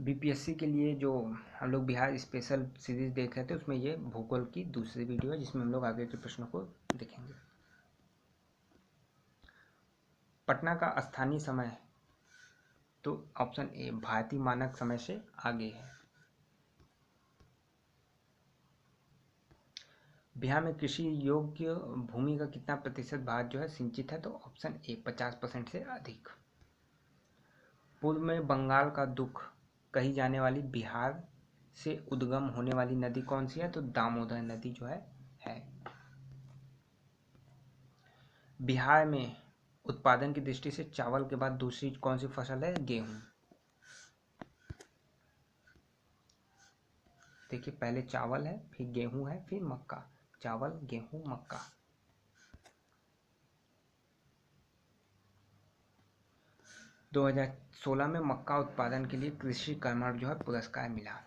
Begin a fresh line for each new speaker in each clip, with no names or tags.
BPSC के लिए जो हम लोग बिहार स्पेशल सीरीज देख रहे थे उसमें ये भूगोल की दूसरी वीडियो है जिसमें हम लोग आगे के प्रश्नों को देखेंगे। पटना का स्थानीय समय तो ऑप्शन ए भारतीय मानक समय से आगे है। बिहार में कृषि योग्य भूमि का कितना प्रतिशत भाग जो है सिंचित है तो ऑप्शन ए 50% से अधिक। पूर्व में बंगाल का दुख कही जाने वाली बिहार से उद्गम होने वाली नदी कौन सी है तो दामोदर नदी जो है। बिहार में उत्पादन की दृष्टि से चावल के बाद दूसरी कौन सी फसल है गेहूं। देखिए पहले चावल है फिर गेहूं है फिर मक्का, चावल गेहूं मक्का। दो 2016 में मक्का उत्पादन के लिए कृषि कर्मण जो है पुरस्कार मिला।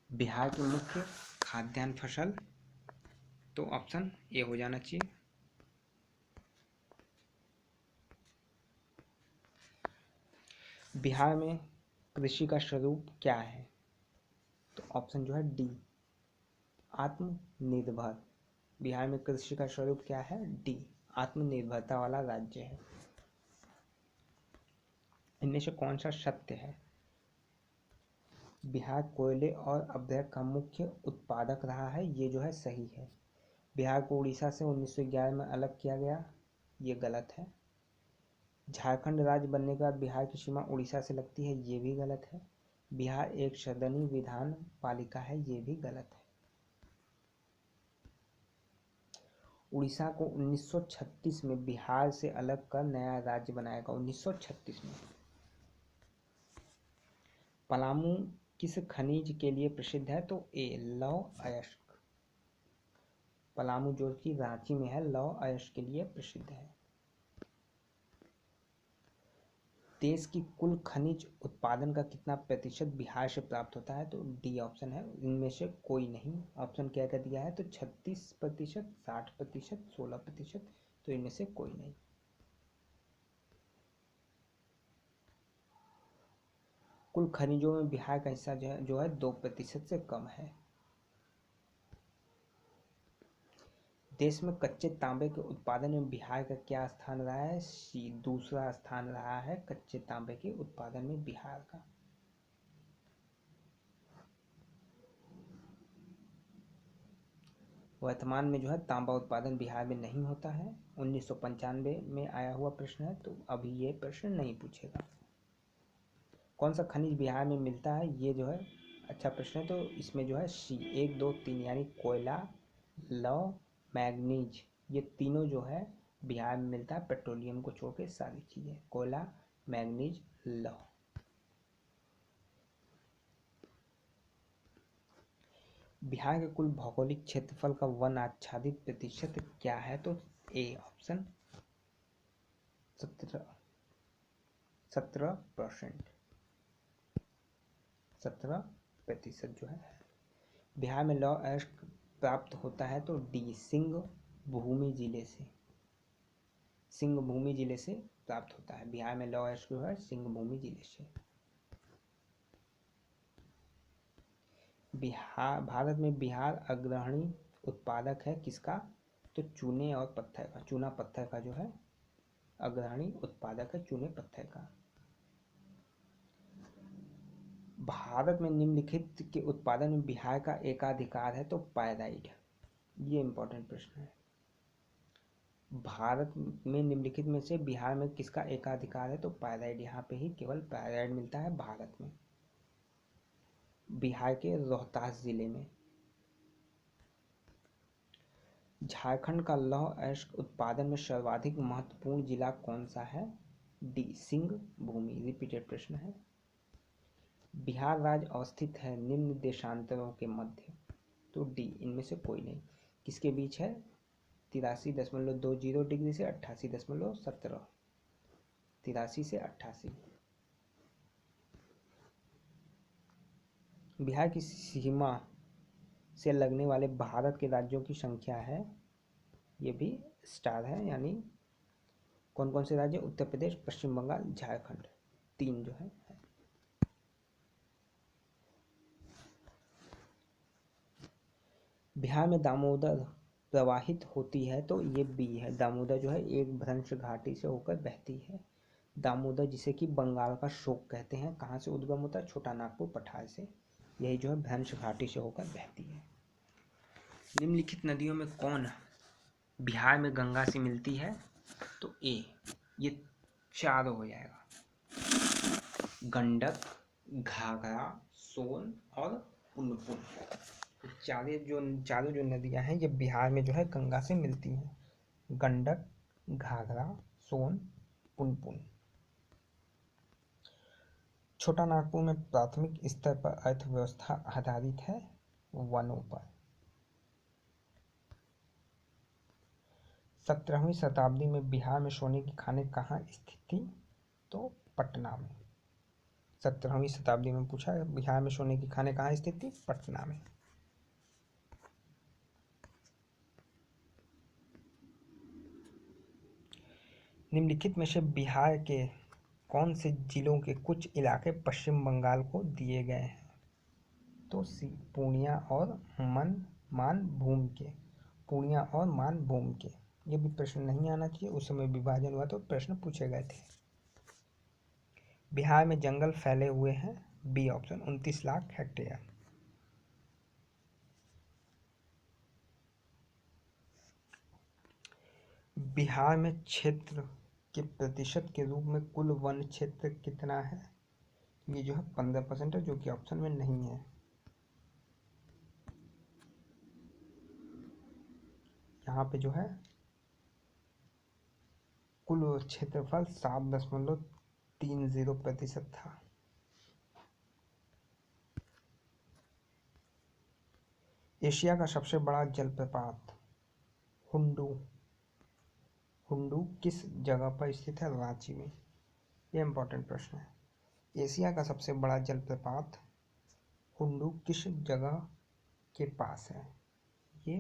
बिहार की मुख्य खाद्यान्न फसल तो ऑप्शन ए हो जाना चाहिए। बिहार में कृषि का स्वरूप क्या है तो ऑप्शन जो है डी आत्मनिर्भर। बिहार में कृषि का स्वरूप क्या है डी आत्मनिर्भरता वाला राज्य है। इनमें से कौन सा सत्य है। बिहार कोयले और अभ्रक का मुख्य उत्पादक रहा है, ये जो है सही है। बिहार को उड़ीसा से 1911 में अलग किया गया, ये गलत है। झारखंड राज्य बनने के बाद बिहार की सीमा उड़ीसा से लगती है, ये भी गलत है। बिहार एक सदनी विधान पालिका है, ये भी गलत है। उड़ीसा को 1936 में बिहार से अलग कर नया राज्य बनाया गया, 1936 में। पलामू किस खनिज के लिए प्रसिद्ध है तो ए लौह अयस्क। पलामू जो कि रांची में है लौह अयस्क के लिए प्रसिद्ध है। देश की कुल खनिज उत्पादन का कितना प्रतिशत बिहार से प्राप्त होता है तो डी ऑप्शन है इनमें से कोई नहीं। ऑप्शन क्या क्या दिया है तो 36%, 60%, 16%, तो इनमें से कोई नहीं। कुल खनिजों में बिहार का हिस्सा जो है 2% से कम है। देश में कच्चे तांबे के उत्पादन में बिहार का क्या स्थान रहा है सी दूसरा स्थान रहा है कच्चे तांबे के उत्पादन में बिहार का। वर्तमान में जो है तांबा उत्पादन बिहार में नहीं होता है। 1995 में आया हुआ प्रश्न है तो अभी ये प्रश्न नहीं पूछेगा। कौन सा खनिज बिहार में मिलता है ये जो है अच्छा प्रश्न है तो इसमें जो है सी 1, 2, 3 यानी कोयला लौह मैग्नीज ये तीनों जो है बिहार में मिलता है। पेट्रोलियम को छोड़ के सारी चीज़ें कोयला मैग्नीज लौह। बिहार के कुल भौगोलिक क्षेत्रफल का वन आच्छादित प्रतिशत क्या है तो ए ऑप्शन 17% जो है। बिहार में लौह अयस्क प्राप्त होता है तो डी सिंहभूमि जिले से प्राप्त होता है। बिहार में लौह अयस्क जो है सिंहभूमि जिले से। भारत में बिहार अग्रणी उत्पादक है किसका तो चूने और पत्थर का। चूना पत्थर का जो है अग्रणी उत्पादक है चूने पत्थर का। भारत में निम्नलिखित के उत्पादन में बिहार का एकाधिकार है तो पायराइट। ये इंपॉर्टेंट प्रश्न है। भारत में निम्नलिखित में से बिहार में किसका एकाधिकार है तो पायराइट। यहाँ पे ही केवल पायराइट मिलता है भारत में, बिहार के रोहतास जिले में। झारखंड का लौह अयस्क उत्पादन में सर्वाधिक महत्वपूर्ण जिला कौन सा है डी सिंहभूमि। रिपीटेड प्रश्न है। बिहार राज्य अवस्थित है निम्न देशांतरों के मध्य तो डी इनमें से कोई नहीं। किसके बीच है 83.20 डिग्री से 88.17, 83 से 88। बिहार की सीमा से लगने वाले भारत के राज्यों की संख्या है, ये भी स्टार है, यानी कौन कौन से राज्य उत्तर प्रदेश पश्चिम बंगाल झारखंड 3 जो है। बिहार में दामोदर प्रवाहित होती है तो ये बी है। दामोदर जो है एक भ्रंश घाटी से होकर बहती है। दामोदर जिसे कि बंगाल का शोक कहते हैं, कहाँ से उद्गम होता है? छोटा नागपुर पठार से। यही जो है भ्रंश घाटी से होकर बहती है। निम्नलिखित नदियों में कौन बिहार में गंगा से मिलती है? तो ए, ये चारों हो जाएगा, गंडक, घाघरा, सोन और पुनपुन। चारों जो नदियां हैं ये बिहार में जो है गंगा से मिलती हैं। गंडक, घाघरा, सोन, पुनपुन। छोटा नागपुर में प्राथमिक स्तर पर अर्थव्यवस्था आधारित है वनों पर। 17वीं शताब्दी में बिहार में सोने की खानें कहाँ स्थित थी? तो पटना में। 17वीं शताब्दी में पूछा है बिहार में सोने की खानें कहाँ स्थित थी? पटना में। निम्नलिखित में से बिहार के कौन से जिलों के कुछ इलाके पश्चिम बंगाल को दिए गए हैं? तो सी, पूर्णिया और मानभूम के। पूर्णिया और मानभूम के। ये भी प्रश्न नहीं आना चाहिए, उस समय विभाजन हुआ तो प्रश्न पूछे गए थे। बिहार में जंगल फैले हुए हैं, B option, 29 lakh hectare. Bihar में क्षेत्र के प्रतिशत के रूप में कुल वन क्षेत्र कितना है? ये जो है 15% है, जो कि ऑप्शन में नहीं है। यहाँ पे जो है कुल क्षेत्रफल 7.30% था। एशिया का सबसे बड़ा जलप्रपात हुंडू किस जगह पर स्थित है? रांची में। ये इंपॉर्टेंट प्रश्न है। एशिया का सबसे बड़ा जलप्रपात हुंडू किस जगह के पास है? ये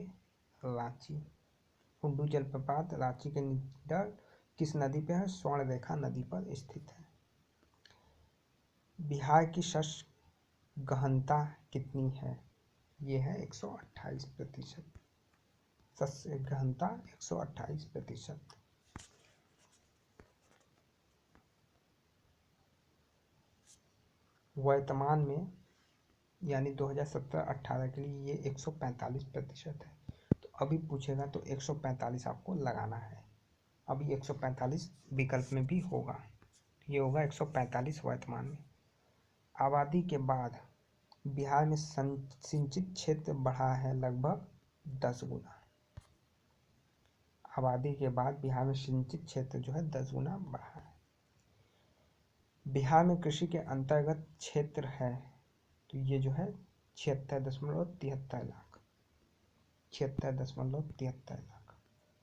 रांची। हुंडू जलप्रपात रांची के निकट किस नदी पे है? स्वर्ण रेखा नदी पर स्थित है। बिहार की शस्य गहनता कितनी है? ये है 128%। शस्य गहनता 128%। वर्तमान में यानी 2017-18 के लिए ये 145% है। तो अभी पूछेगा तो 145 आपको लगाना है। अभी 145 विकल्प में भी होगा, ये होगा 145 वर्तमान में। आबादी के बाद बिहार में सिंचित क्षेत्र बढ़ा है लगभग 10 गुना। आबादी के बाद बिहार में सिंचित क्षेत्र जो है 10 गुना बढ़ा है। बिहार में कृषि के अंतर्गत क्षेत्र है तो ये जो है 76.73 लाख। 76.73 लाख।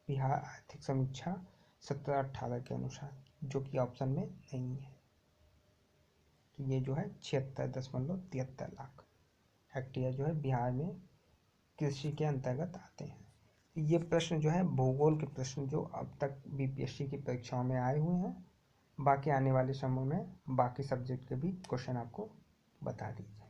बिहार आर्थिक समीक्षा 17-18 के अनुसार, जो कि ऑप्शन में नहीं है। तो ये जो है 76.73 लाख हेक्टेयर जो है बिहार में कृषि के अंतर्गत आते हैं। ये प्रश्न जो है भूगोल के प्रश्न जो अब तक बीपीएससी की परीक्षाओं में आए हुए हैं, बाकी आने वाले समय में बाकी सब्जेक्ट के भी क्वेश्चन आपको बता दिए।